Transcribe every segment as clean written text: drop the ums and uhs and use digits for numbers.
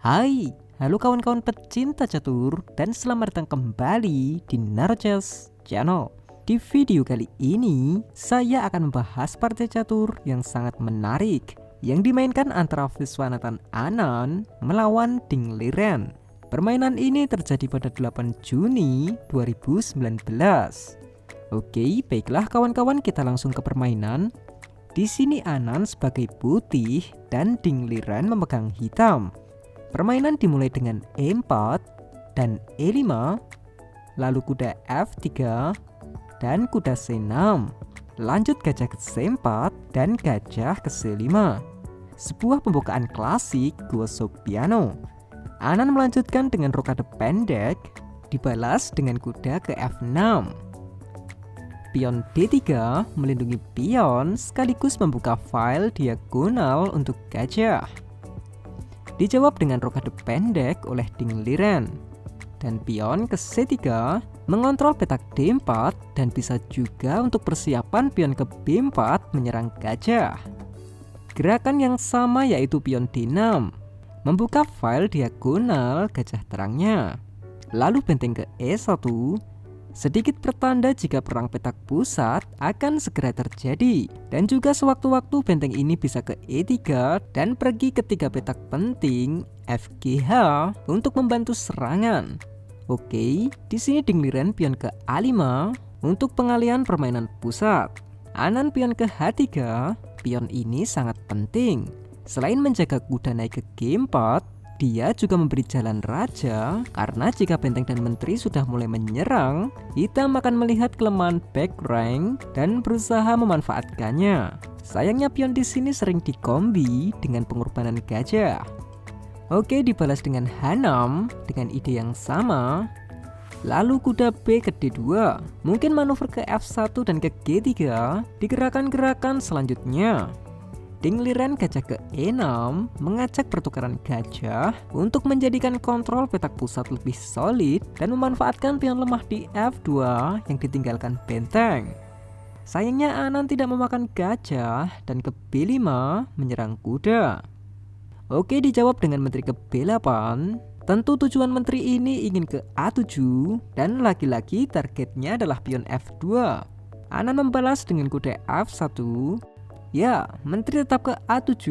Hai, halo kawan-kawan pecinta catur dan selamat datang kembali di Naruchess Channel. Di video kali ini, saya akan membahas partai catur yang sangat menarik yang dimainkan antara Viswanathan Anand melawan Ding Liren. Permainan ini terjadi pada 8 Juni 2019. Oke, baiklah kawan-kawan, kita langsung ke permainan. Di sini Anand sebagai putih dan Ding Liren memegang hitam. Permainan dimulai dengan E4 dan E5, lalu kuda F3 dan kuda C6. Lanjut gajah ke C4 dan gajah ke C5. Sebuah pembukaan klasik Guosou Piano. Anand melanjutkan dengan rokade pendek, dibalas dengan kuda ke F6. Pion D3 melindungi pion sekaligus membuka file diagonal untuk gajah. Dijawab dengan rokade pendek oleh Ding Liren. Dan pion ke C3 mengontrol petak D4 dan bisa juga untuk persiapan pion ke B4 menyerang gajah. Gerakan yang sama yaitu pion D6 membuka file diagonal gajah terangnya. Lalu benteng ke E1 sedikit pertanda jika perang petak pusat akan segera terjadi. Dan juga sewaktu-waktu benteng ini bisa ke E3 dan pergi ke 3 petak penting FGH untuk membantu serangan. Oke, di sini Ding Liren pion ke A5 untuk pengalian permainan pusat. Anand pion ke H3, pion ini sangat penting. Selain menjaga kuda naik ke G4, dia juga memberi jalan raja karena jika benteng dan menteri sudah mulai menyerang, hitam akan melihat kelemahan back rank dan berusaha memanfaatkannya. Sayangnya pion di sini sering dikombi dengan pengorbanan gajah. Oke, dibalas dengan H6 dengan ide yang sama. Lalu kuda B ke D2, mungkin manuver ke F1 dan ke G3 di gerakan-gerakan selanjutnya. Ding Liren gajah ke E6 mengajak pertukaran gajah untuk menjadikan kontrol petak pusat lebih solid dan memanfaatkan pion lemah di F2 yang ditinggalkan benteng. Sayangnya Anand tidak memakan gajah dan ke B5 menyerang kuda. Oke, dijawab dengan menteri ke B8. Tentu tujuan menteri ini ingin ke A7 dan lagi-lagi targetnya adalah pion F2. Anand membalas dengan kuda F1. Ya, menteri tetap ke A7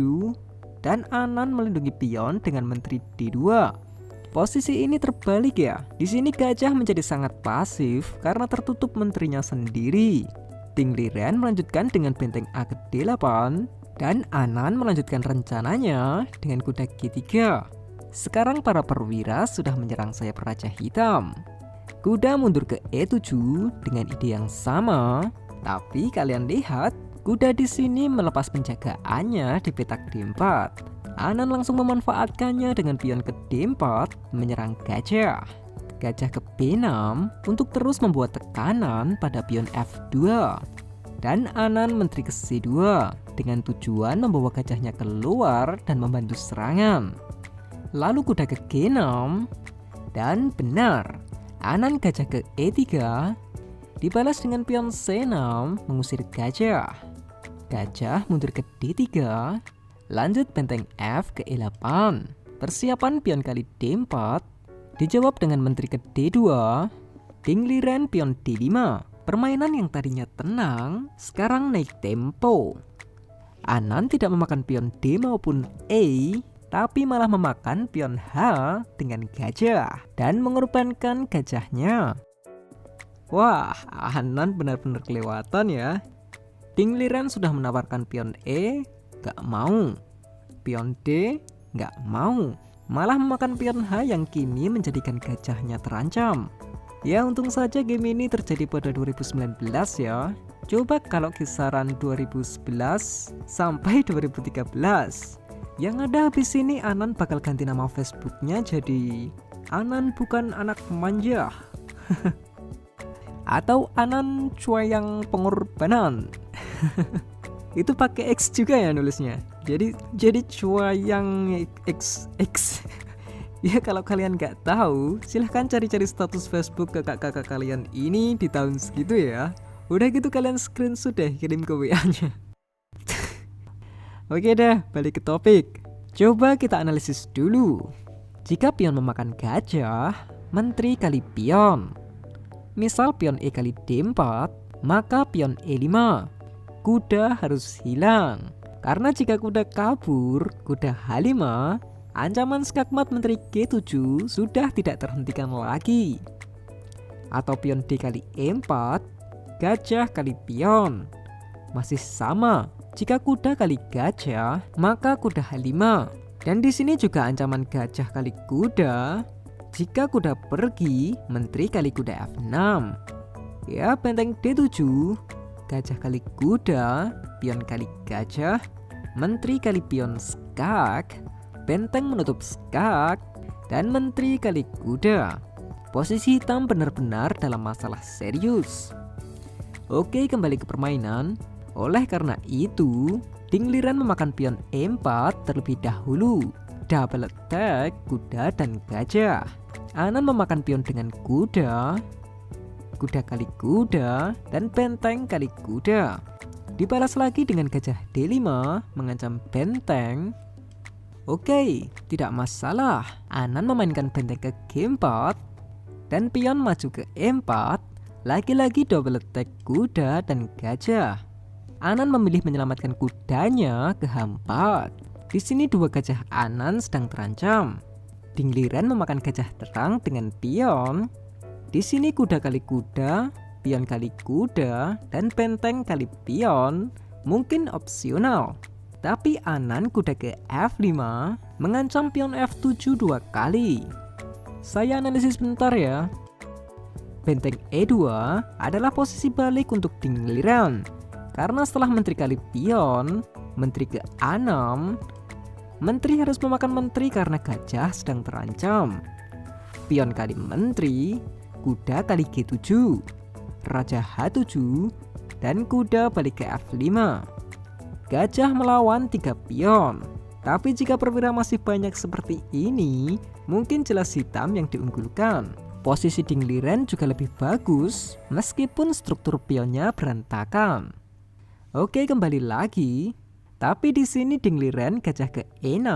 dan Anand melindungi pion dengan menteri D2. Posisi ini terbalik ya. Di sini gajah menjadi sangat pasif karena tertutup menterinya sendiri. Ding Liren melanjutkan dengan benteng A ke D8 dan Anand melanjutkan rencananya dengan kuda G3. Sekarang para perwira sudah menyerang sayap raja hitam. Kuda mundur ke E7 dengan ide yang sama, tapi kalian lihat kuda di sini melepas penjagaannya di petak D4. Anand langsung memanfaatkannya dengan pion ke D4 menyerang gajah. Gajah ke B6 untuk terus membuat tekanan pada pion F2. Dan Anand menteri ke C2 dengan tujuan membawa gajahnya keluar dan membantu serangan. Lalu kuda ke G6 dan benar, Anand gajah ke E3 dibalas dengan pion C6 mengusir gajah. Gajah mundur ke D3, lanjut benteng F ke E8. Persiapan pion kali D4 dijawab dengan menteri ke D2. Ding Liren pion D5. Permainan yang tadinya tenang sekarang naik tempo. Anand tidak memakan pion D maupun E, tapi malah memakan pion H dengan gajah dan mengorbankan gajahnya. Wah, Anand benar-benar kelewatan ya. Ding Liren sudah menawarkan pion E, gak mau. Pion D, gak mau. Malah memakan pion H yang kini menjadikan gajahnya terancam. Ya, untung saja game ini terjadi pada 2019 ya. Coba kalau kisaran 2011 sampai 2013. Yang ada habis ini Anand bakal ganti nama Facebooknya jadi Anand bukan anak manja. Atau Anand Cuayang Pengorbanan. Itu pakai X juga ya nulisnya. Jadi Cuayang XX. Ya, kalau kalian nggak tahu, silahkan cari-cari status Facebook kakak-kakak kalian ini di tahun segitu ya. Udah gitu kalian screenshot deh, kirim ke WA-nya. Oke deh, balik ke topik. Coba kita analisis dulu. Jika pion memakan gajah, menteri kali pion. Misal pion E kali D4, maka pion E5. Kuda harus hilang. Karena jika kuda kabur, kuda H5, ancaman skakmat menteri G7 sudah tidak terhentikan lagi. Atau pion D kali E4, gajah kali pion. Masih sama, jika kuda kali gajah, maka kuda H5. Dan di sini juga ancaman gajah kali kuda. Jika kuda pergi, menteri kali kuda F6. Ya, benteng D7, gajah kali kuda, pion kali gajah, menteri kali pion skak, benteng menutup skak, dan menteri kali kuda. Posisi hitam benar-benar dalam masalah serius. Oke, kembali ke permainan. Oleh karena itu, Dingliren memakan pion E4 terlebih dahulu. Double attack kuda dan gajah. Anan memakan pion dengan kuda, kuda kali kuda, dan benteng kali kuda. Dibalas lagi dengan gajah D5 mengancam benteng. Oke, tidak masalah. Anan memainkan benteng ke G4 dan pion maju ke E4. Lagi-lagi double attack kuda dan gajah. Anan memilih menyelamatkan kudanya ke H4. Di sini dua gajah Anan sedang terancam. Dingliren memakan gajah terang dengan pion. Di sini kuda kali kuda, pion kali kuda, dan benteng kali pion mungkin opsional. Tapi Anan kuda ke F5 mengancam pion F7 dua kali. Saya analisis bentar ya. Benteng E2 adalah posisi balik untuk Dingliren. Karena setelah menteri kali pion, menteri ke A6, menteri harus memakan menteri karena gajah sedang terancam. Pion kali menteri, kuda kali G7, raja H7, dan kuda balik ke F5. Gajah melawan 3 pion. Tapi jika perwira masih banyak seperti ini, mungkin jelas hitam yang diunggulkan. Posisi Dingliren juga lebih bagus meskipun struktur pionnya berantakan. Oke, kembali lagi. Tapi di sini Dingliren gajah ke E6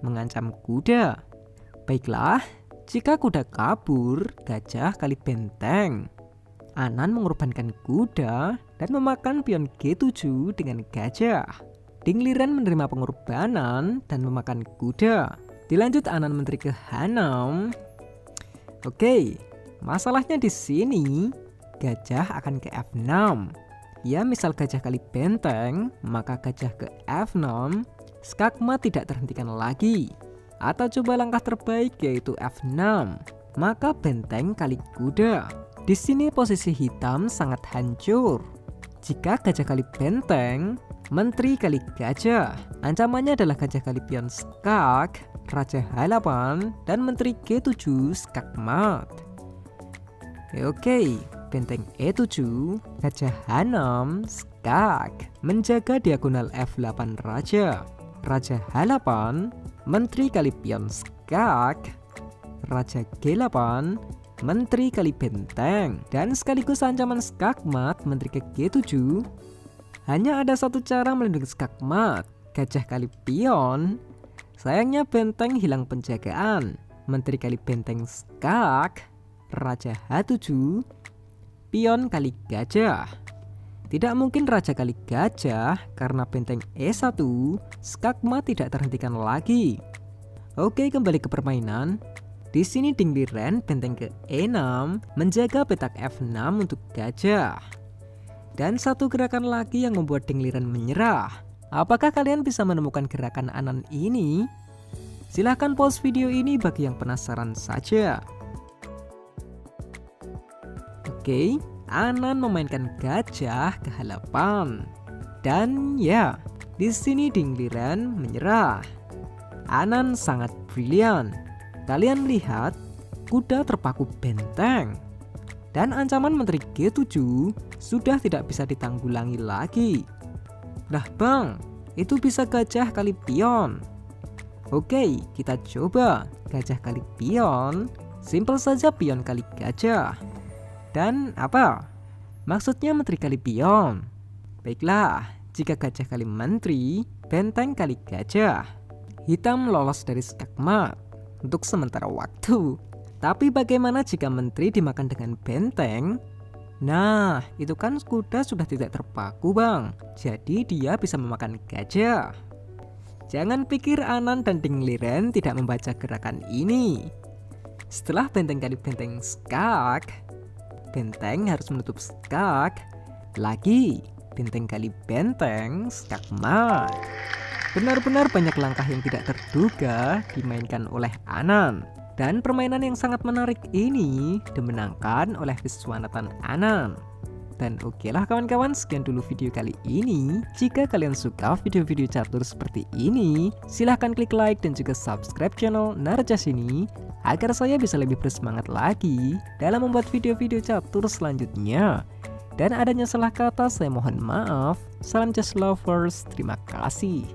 mengancam kuda. Baiklah, jika kuda kabur, gajah kali benteng. Anan mengorbankan kuda dan memakan pion G7 dengan gajah. Dingliren menerima pengorbanan dan memakan kuda. Dilanjut Anan menteri ke H6. Oke, masalahnya di sini gajah akan ke F6. Ya, misal gajah kali benteng, maka gajah ke F6, skakmat tidak terhentikan lagi. Atau coba langkah terbaik yaitu F6, maka benteng kali kuda. Di sini posisi hitam sangat hancur. Jika gajah kali benteng, menteri kali gajah. Ancamannya adalah gajah kali pion skak, raja H8, dan menteri G7 skakmat. Oke. Benteng E7, gajah H6, skak, menjaga diagonal F8 raja, raja H8, menteri kali pion skak, raja G8, menteri kali benteng, dan sekaligus ancaman skakmat menteri ke G7. Hanya ada satu cara melindungi skakmat, gajah kali pion. Sayangnya benteng hilang penjagaan, menteri kali benteng skak, raja H7, pion kali gajah. Tidak mungkin raja kali gajah karena benteng E1, skakmat tidak terhentikan lagi. Oke, kembali ke permainan. Di sini Dingliren benteng ke E6 menjaga petak F6 untuk gajah. Dan satu gerakan lagi yang membuat Dingliren menyerah. Apakah kalian bisa menemukan gerakan Anan ini? Silahkan pause video ini bagi yang penasaran saja. Oke, Anan memainkan gajah ke H8. Dan ya, di sini Dingliren menyerah. Anan sangat brilian. Kalian lihat, kuda terpaku benteng. Dan ancaman menteri G7 sudah tidak bisa ditanggulangi lagi. Lah bang, itu bisa gajah kali pion. Oke, kita coba gajah kali pion. Simpel saja pion kali gajah. Dan apa? Maksudnya menteri kali pion. Baiklah, jika gajah kali menteri, benteng kali gajah. Hitam lolos dari skakmat. untuk sementara waktu. Tapi bagaimana jika menteri dimakan dengan benteng? Nah, itu kan kuda sudah tidak terpaku bang, jadi dia bisa memakan gajah. Jangan pikir Anan dan Dingliren tidak membaca gerakan ini. Setelah benteng kali benteng skak, benteng harus menutup skak, lagi benteng kali benteng skakmat. Benar-benar banyak langkah yang tidak terduga dimainkan oleh Anan. Dan permainan yang sangat menarik ini dimenangkan oleh Viswanathan Anan. Dan oke lah kawan-kawan, sekian dulu video kali ini. Jika kalian suka video-video catur seperti ini, silahkan klik like dan juga subscribe channel Narjas ini agar saya bisa lebih bersemangat lagi dalam membuat video-video catur selanjutnya. Dan adanya salah kata saya mohon maaf. Salam just lovers, terima kasih.